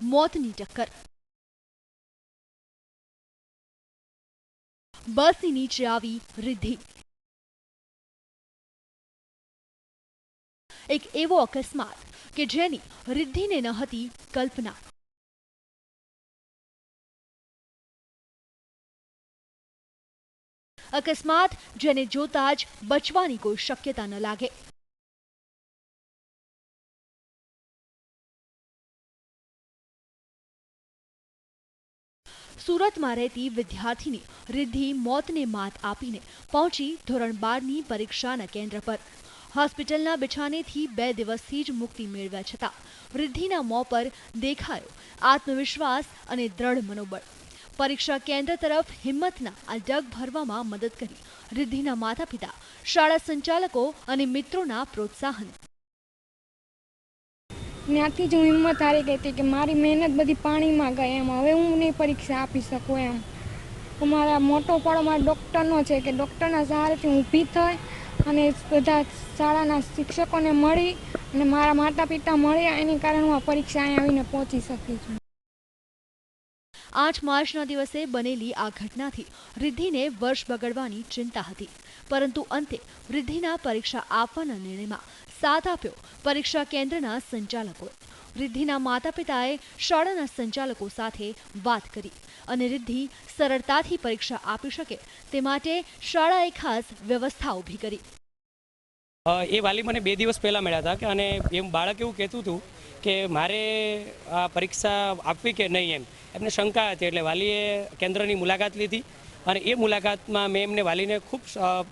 મોતની ટક્કર। બસની નીચે આવી રિદ્ધિ। એક એવો અકસ્માત કે જેની રિદ્ધિને ન હતી કલ્પના। અકસ્માત જેને જોતા જ બચવાની કોઈ શક્યતા ન લાગે। સુરતમાં રહેતી વિદ્યાર્થીની રિદ્ધિ મોતને માત આપીને પહોંચી ધોરણ 12ની પરીક્ષાના કેન્દ્ર પર। હોસ્પિટલના બિછાનેથી 2 દિવસથી જ મુક્તિ મેળવ્યા છતાં રિદ્ધિના મોં પર દેખાયો આત્મવિશ્વાસ અને દ્રઢ મનોબળ। પરીક્ષા કેન્દ્ર તરફ હિંમતના આ ડગ ભરવામાં મદદ કરી રિદ્ધિના માતા પિતા, શાળા સંચાલકો અને મિત્રોના પ્રોત્સાહન। ત્યાંથી જ હું હિંમત હારી ગઈ હતી કે મારી મહેનત બધી પાણીમાં ગઈ એમ, હવે હું નહીં પરીક્ષા આપી શકું એમ। મારા મોટો પડો મારા ડૉક્ટરનો છે કે ડૉક્ટરના સહારેથી હું ઊભી થઈ અને બધા શાળાના શિક્ષકોને મળી અને મારા માતા પિતા મળ્યા, એની કારણે હું આ પરીક્ષા અહીં આવીને પહોંચી શકી છું। 8 માર્ચના દિવસે બનેલી આ ઘટનાથી રિદ્ધિને વર્ષ બગડવાની ચિંતા હતી, પરંતુ અંતે રિદ્ધિના પરીક્ષા આપવાના નિર્ણયમાં સાથ આપ્યો પરીક્ષા કેન્દ્રના સંચાલકોએ। રિદ્ધિના માતા પિતાએ શાળાના સંચાલકો સાથે વાત કરી અને રિદ્ધિ સરળતાથી પરીક્ષા આપી શકે તે માટે શાળાએ ખાસ વ્યવસ્થા ઊભી કરી। એ વાલી મને 2 દિવસ પહેલાં મળ્યા હતા કે અને એમ બાળક એવું કહેતું હતું કે મારે આ પરીક્ષા આપવી કે નહીં એમ, એમને શંકા હતી। એટલે વાલીએ કેન્દ્રની મુલાકાત લીધી અને એ મુલાકાતમાં મેં એમને વાલીને ખૂબ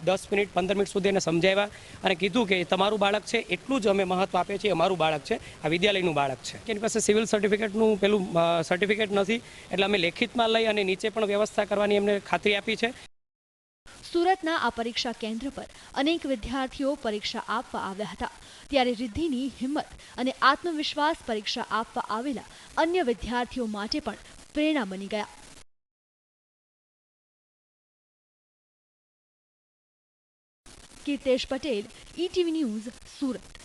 10 મિનિટ 15 મિનિટ સુધી એને સમજાવ્યા અને કીધું કે તમારું બાળક છે એટલું જ અમે મહત્ત્વ આપીએ છીએ, અમારું બાળક છે, આ વિદ્યાલયનું બાળક છે। એની પાસે સિવિલ સર્ટિફિકેટનું પેલું સર્ટિફિકેટ નથી, એટલે અમે લેખિતમાં લઈ અને નીચે પણ વ્યવસ્થા કરવાની એમને ખાતરી આપી છે। સુરતના આ પરીક્ષા કેન્દ્ર પર અનેક વિદ્યાર્થીઓ પરીક્ષા આપવા આવ્યા હતા, ત્યારે રિદ્ધિની હિંમત અને આત્મવિશ્વાસ પરીક્ષા આપવા આવેલા અન્ય વિદ્યાર્થીઓ માટે પણ પ્રેરણા બની ગયા। Kirtesh Patel, ETV news, Surat.